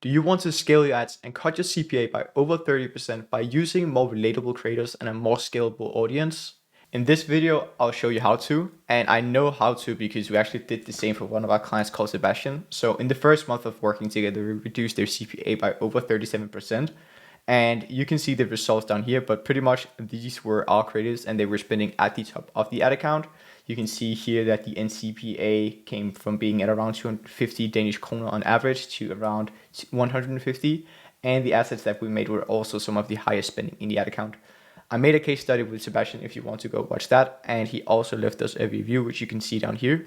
Do you want to scale your ads and cut your CPA by over 30% by using more relatable creators and a more scalable audience? In this video, I'll show you how to, and I know how to because we actually did the same for one of our clients called Sebastian. So in the first month of working together, we reduced their CPA by over 37%. And you can see the results down here, but pretty much these were our creators and they were spending at the top of the ad account. You can see here that the NCPA came from being at around 250 Danish kroner on average to around 150. And the assets that we made were also some of the highest spending in the ad account. I made a case study with Sebastian if you want to go watch that. And he also left us a review, which you can see down here.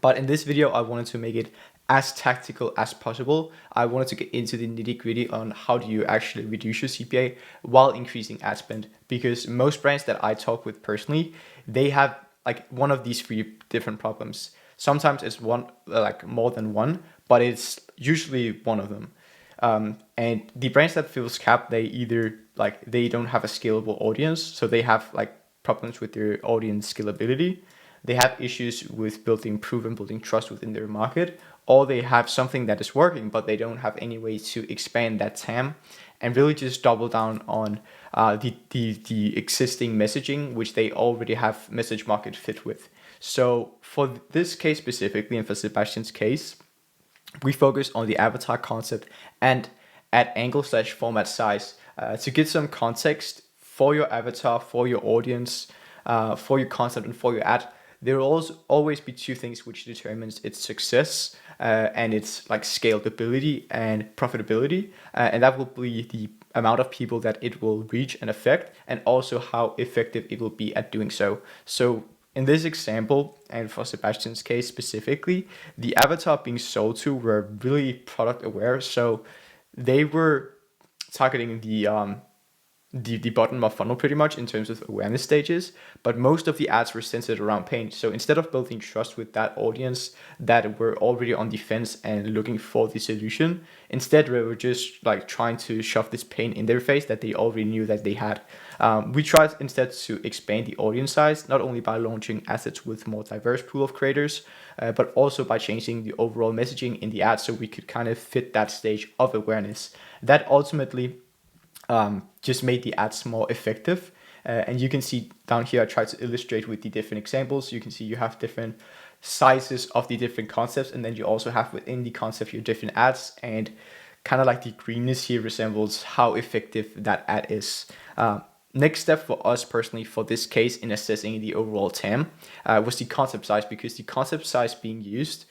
But in this video, I wanted to make it as tactical as possible. I wanted to get into the nitty-gritty on how do you actually reduce your CPA while increasing ad spend, because most brands that I talk with personally, they have like one of these three different problems. Sometimes it's one, like more than one, but it's usually one of them. And the brands that feels capped, they either like they don't have a scalable audience, so they have like problems with their audience scalability. They have issues with building trust within their market, or they have something that is working, but they don't have any way to expand that TAM and really just double down on the existing messaging, which they already have message market fit with. So for this case specifically, and for Sebastian's case, we focus on the avatar concept and ad angle / format size to get some context for your avatar, for your audience, for your concept, and for your ad. There will always be two things which determines its success and its like scalability and profitability, and that will be the amount of people that it will reach and affect, and also how effective it will be at doing so. So in this example, and for Sebastian's case specifically, the avatar being sold to were really product aware, so they were targeting the bottom of funnel pretty much in terms of awareness stages, but most of the ads were centered around pain. So instead of building trust with that audience that were already on the fence and looking for the solution, instead we were just like trying to shove this pain in their face that they already knew that they had. We tried instead to expand the audience size, not only by launching assets with more diverse pool of creators, but also by changing the overall messaging in the ad so we could kind of fit that stage of awareness. That ultimately just made the ads more effective. And you can see down here, I tried to illustrate with the different examples. You can see you have different sizes of the different concepts, and then you also have within the concept your different ads, and kind of like the greenness here resembles how effective that ad is. Next step for us personally for this case in assessing the overall TAM was the concept size, because the concept size being used,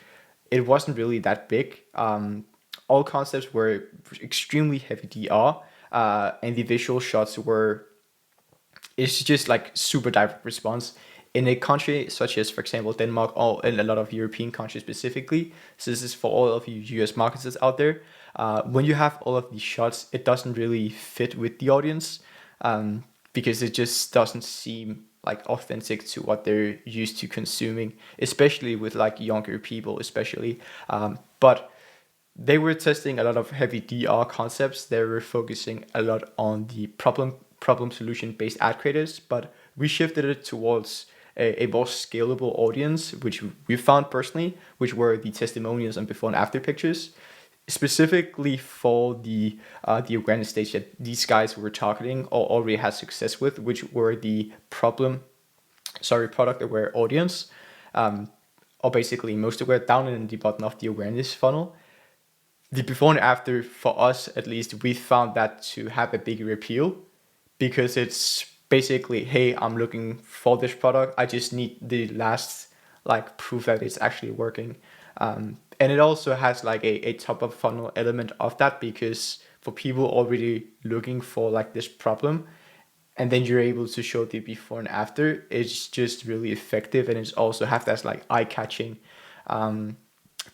it wasn't really that big. All concepts were extremely heavy DR. And the visual shots were, it's just like super direct response. In a country such as, for example, Denmark, or in a lot of European countries specifically, so this is for all of you US marketers out there, when you have all of these shots, it doesn't really fit with the audience because it just doesn't seem like authentic to what they're used to consuming, especially with like younger people, especially. But they were testing a lot of heavy DR concepts. They were focusing a lot on the problem solution based ad creators, but we shifted it towards a more scalable audience, which we found personally, which were the testimonials and before and after pictures, specifically for the awareness stage that these guys were targeting or already had success with, which were the product aware audience, or basically most aware, down in the bottom of the awareness funnel. The before and after, for us at least, we found that to have a bigger appeal, because it's basically, hey, I'm looking for this product, I just need the last like proof that it's actually working. And it also has like a top of funnel element of that, because for people already looking for like this problem, and then you're able to show the before and after, it's just really effective, and it's also have that like eye-catching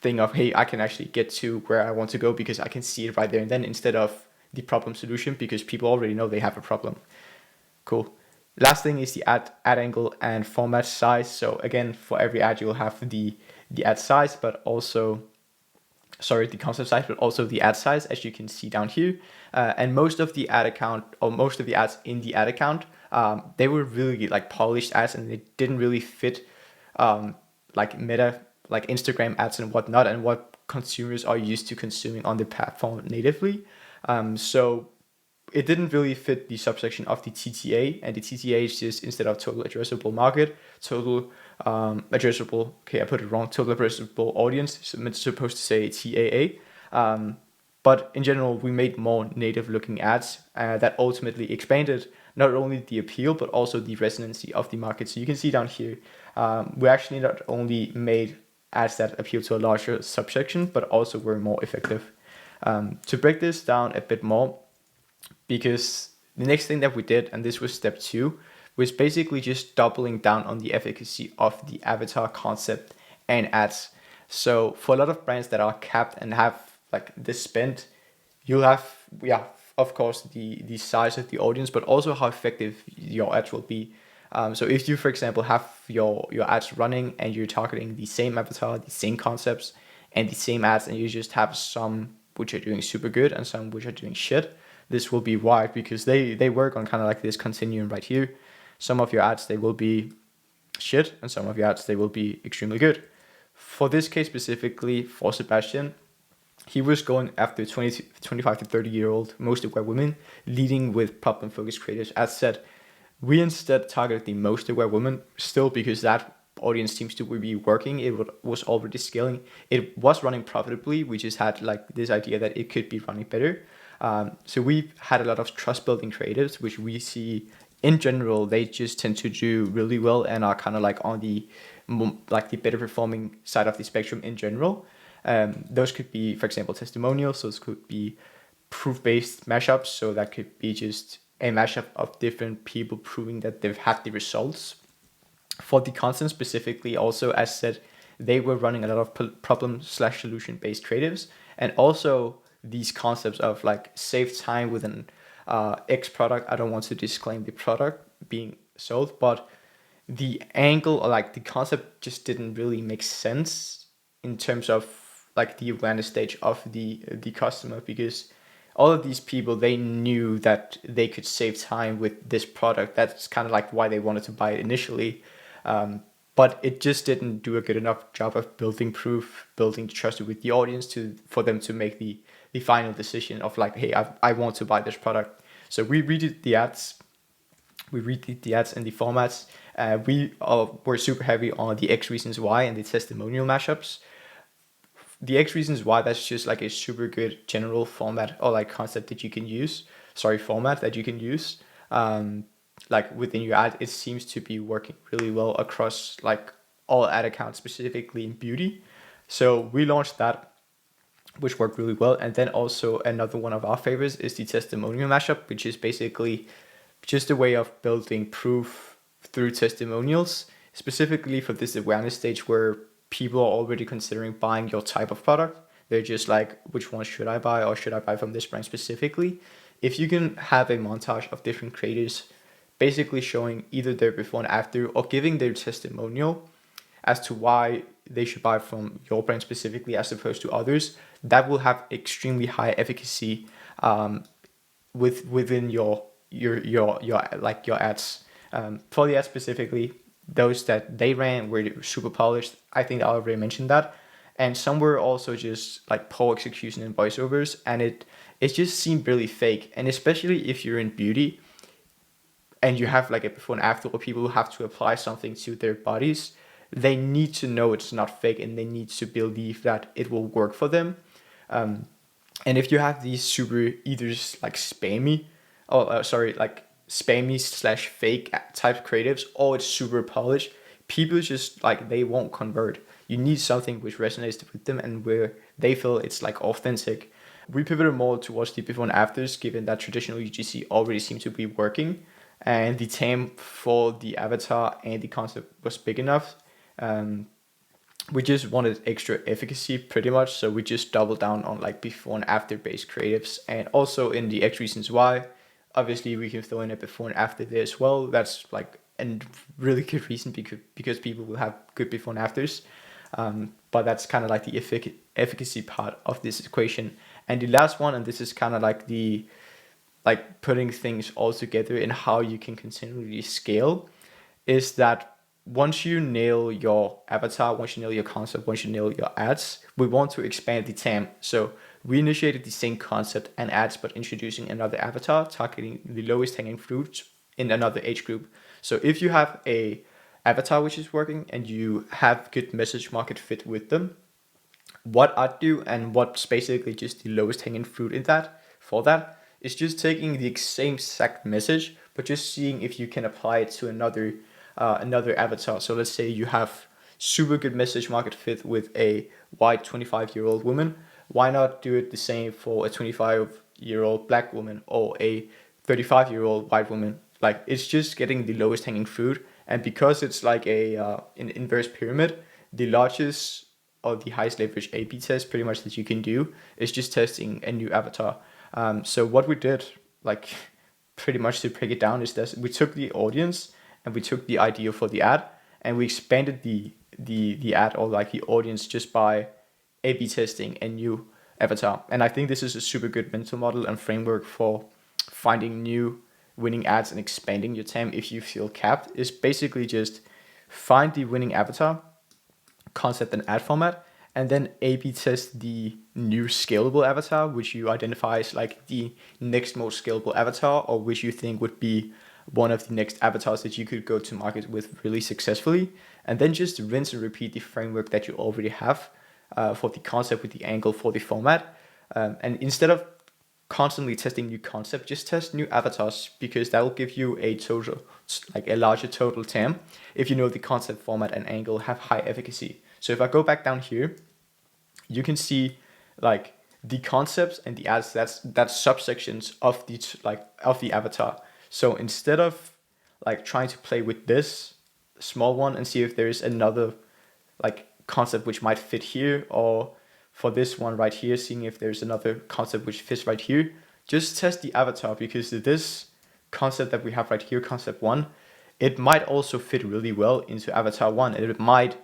thing of, hey, I can actually get to where I want to go because I can see it right there and then, instead of the problem solution, because people already know they have a problem. Cool. Last thing is the ad angle and format size. So again, for every ad you'll have the ad size, but also the concept size, but also the ad size, as you can see down here. And most of the ad account, or most of the ads in the ad account, they were really like polished ads, and they didn't really fit like meta, like Instagram ads and whatnot. And what consumers are used to consuming on the platform natively. So it didn't really fit the subsection of the TTA, and the TTA is just, instead of total addressable market, total addressable, okay, I put it wrong, total addressable audience, so it's supposed to say TAA. But in general, we made more native looking ads that ultimately expanded not only the appeal, but also the resonancy of the market. So you can see down here, we actually not only made ads that appeal to a larger subsection, but also were more effective. To break this down a bit more, because the next thing that we did, and this was step 2, was basically just doubling down on the efficacy of the avatar concept and ads. So for a lot of brands that are capped and have like this spend, you'll have, of course, the size of the audience, but also how effective your ads will be. So if you, for example, have your ads running and you're targeting the same avatar, the same concepts, and the same ads, and you just have some which are doing super good and some which are doing shit, this will be wide, because they work on kind of like this continuum right here. Some of your ads, they will be shit, and some of your ads, they will be extremely good. For this case specifically, for Sebastian, he was going after 25 to 30-year-old, most aware women, leading with problem-focused creators. As said, we instead targeted the most aware women, still because that audience seems to be working. It was already scaling. It was running profitably. We just had like this idea that it could be running better. So we had a lot of trust-building creatives, which we see in general, they just tend to do really well and are kind of like on the better performing side of the spectrum in general. Those could be, for example, testimonials. Those could be proof-based mashups. So that could be just a mashup of different people proving that they've had the results. For the content specifically, also, as said, they were running a lot of problem/solution based creatives, and also these concepts of like save time with an X product. I don't want to disclaim the product being sold, but the angle or like the concept just didn't really make sense in terms of like the awareness stage of the customer, because all of these people, they knew that they could save time with this product. That's kind of like why they wanted to buy it initially. But it just didn't do a good enough job of building proof, building trust with the audience for them to make the final decision of like, hey, I want to buy this product. So we redid the ads. We redid the ads and the formats. We were super heavy on the X reasons why and the testimonial mashups. The X reasons why, that's just like a super good general format or like concept that you can use. Format that you can use. Like within your ad, it seems to be working really well across like all ad accounts, specifically in beauty. So we launched that, which worked really well. And then also another one of our favorites is the testimonial mashup, which is basically just a way of building proof through testimonials, specifically for this awareness stage where people are already considering buying your type of product. They're just like, which one should I buy, or should I buy from this brand specifically? If you can have a montage of different creators basically showing either their before and after, or giving their testimonial as to why they should buy from your brand specifically as opposed to others, that will have extremely high efficacy within your ads. For the ads specifically, those that they ran were super polished. I think I already mentioned that. And some were also just like poor execution and voiceovers, and it just seemed really fake. And especially if you're in beauty and you have like a before and after, or people who have to apply something to their bodies, they need to know it's not fake, and they need to believe that it will work for them. And if you have these super either like spammy / fake type creatives, or it's super polished, people just like, they won't convert. You need something which resonates with them and where they feel it's like authentic. We pivoted more towards the before and afters, given that traditional UGC already seemed to be working, and the TAM for the avatar and the concept was big enough. We just wanted extra efficacy pretty much, so we just doubled down on like before and after based creatives. And also in the X reasons why, obviously we can throw in a before and after there as well. That's like a really good reason, because people will have good before and afters. But that's kind of like the efficacy part of this equation. And the last one, and this is kind of like the putting things all together and how you can continually scale, is that once you nail your avatar, once you nail your concept, once you nail your ads, we want to expand the TAM. So we initiated the same concept and ads, but introducing another avatar, targeting the lowest hanging fruits in another age group. So if you have a avatar which is working and you have good message market fit with them, what I do and what's basically just the lowest hanging fruit in that for that is just taking the same exact message, but just seeing if you can apply it to another avatar. So let's say you have super good message market fit with a white 25-year-old woman. Why not do it the same for a 25-year-old black woman or a 35-year-old white woman? Like, it's just getting the lowest hanging fruit, and because it's like an inverse pyramid, the largest or the highest leverage A/B test pretty much that you can do is just testing a new avatar. So what we did, like pretty much to break it down, is that we took the audience and we took the idea for the ad and we expanded the ad or like the audience just by A/B testing a new avatar. And I think this is a super good mental model and framework for finding new winning ads and expanding your TAM if you feel capped. Is basically just find the winning avatar, concept and ad format, and then A/B test the new scalable avatar, which you identify as like the next most scalable avatar, or which you think would be one of the next avatars that you could go to market with really successfully. And then just rinse and repeat the framework that you already have for the concept with the angle for the format. And instead of constantly testing new concept, just test new avatars, because that will give you a total, like a larger total TAM if you know the concept, format, and angle have high efficacy. So if I go back down here, you can see like the concepts and the ads, that's subsections of the avatar. So instead of like trying to play with this small one and see if there is another like concept which might fit here, or for this one right here, seeing if there's another concept which fits right here, just test the avatar, because this concept that we have right here, concept one, it might also fit really well into avatar one, and it might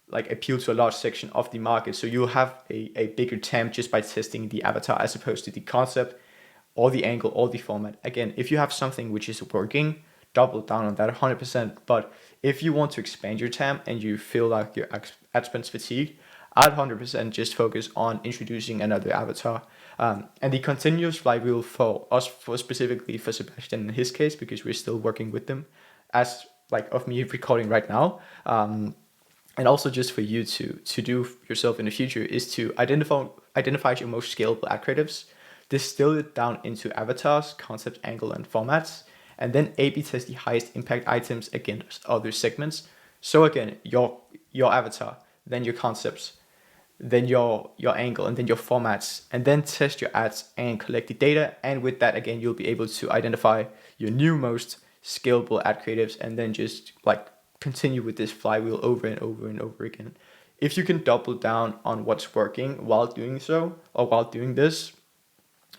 like appeal to a large section of the market. So you'll have a bigger TAM just by testing the avatar as opposed to the concept or the angle or the format. Again, if you have something which is working, double down on that 100%. But if you want to expand your TAM and you feel like your ad spend fatigued, I'd 100% just focus on introducing another avatar. And the continuous flywheel for us, for specifically for Sebastian in his case, because we're still working with them, as like of me recording right now, and also just for you to do yourself in the future, is to identify your most scalable ad creatives, distill it down into avatars, concept, angle, and formats, and then A/B test the highest impact items against other segments. So again, your avatar, then your concepts, then your angle, and then your formats, and then test your ads and collect the data. And with that, again, you'll be able to identify your new most scalable ad creatives, and then just like continue with this flywheel over and over and over again. If you can double down on what's working while doing so, or while doing this,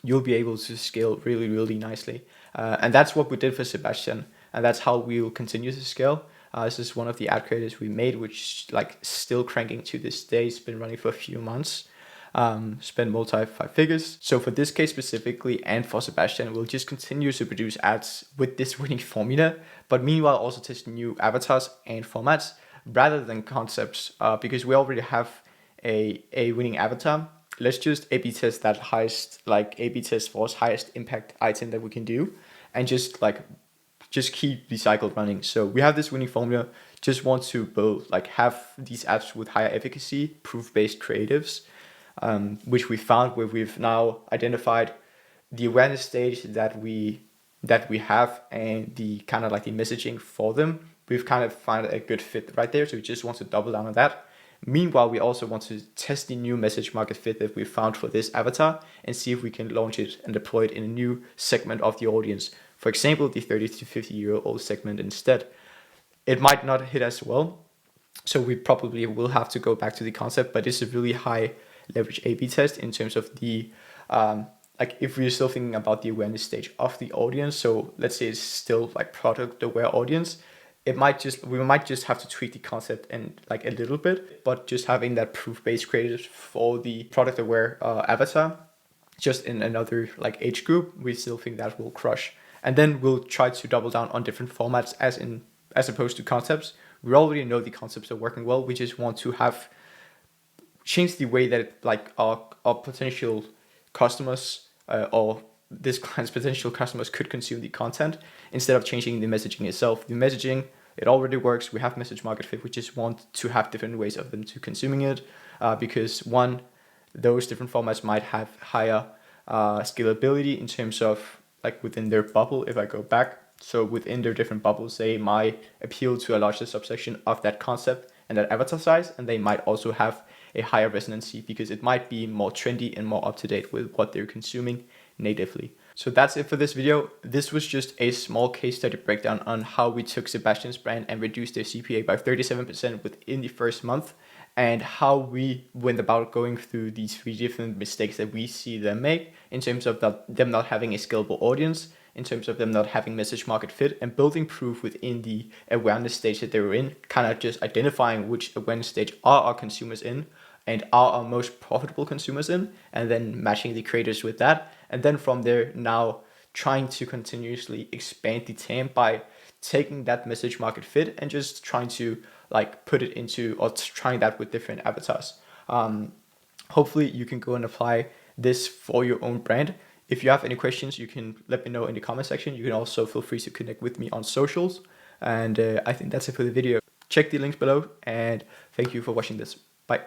you'll be able to scale really, really nicely. And that's what we did for Sebastian, and that's how we'll continue to scale. This is one of the ad creatives we made, which like still cranking to this day. It's been running for a few months. Spent multi 5 figures. So for this case specifically, and for Sebastian, we'll just continue to produce ads with this winning formula, but meanwhile also test new avatars and formats rather than concepts, because we already have a winning avatar. Let's just A/B test that highest, like A/B test for us highest impact item that we can do, and just keep the cycle running. So we have this winning formula, just want to build, like have these apps with higher efficacy, proof-based creatives, which we found, where we've now identified the awareness stage that we have and the kind of like the messaging for them. We've kind of found a good fit right there. So we just want to double down on that. Meanwhile, we also want to test the new message market fit that we found for this avatar and see if we can launch it and deploy it in a new segment of the audience. For example, the 30 to 50-year-old segment instead. It might not hit as well, so we probably will have to go back to the concept, but it's a really high leverage A/B test in terms of the, like if we're still thinking about the awareness stage of the audience. So let's say it's still like product aware audience. We might just have to tweak the concept and like a little bit, but just having that proof-based creators for the product aware avatar, just in another like age group, we still think that will crush. And then we'll try to double down on different formats as opposed to concepts. We already know the concepts are working well. We just want to have change the way that our potential customers or this client's potential customers could consume the content instead of changing the messaging itself. The messaging, it already works. We have message market fit. We just want to have different ways of them to consuming it because one, those different formats might have higher scalability in terms of like within their bubble. If I go back, so within their different bubbles, they might appeal to a larger subsection of that concept and that avatar size, and they might also have a higher resonancy because it might be more trendy and more up to date with what they're consuming natively. So that's it for this video. This was just a small case study breakdown on how we took Sebastian's brand and reduced their CPA by 37% within the first month, and how we went about going through these 3 different mistakes that we see them make in terms of them not having a scalable audience, in terms of them not having message market fit, and building proof within the awareness stage that they were in, kind of just identifying which awareness stage are our consumers in and are our most profitable consumers in, and then matching the creators with that. And then from there, now trying to continuously expand the TAM by taking that message market fit and just trying to like put it into, or trying that with different avatars. Hopefully you can go and apply this for your own brand. If you have any questions, you can let me know in the comment section. You can also feel free to connect with me on socials. And I think that's it for the video. Check the links below, and thank you for watching this. Bye.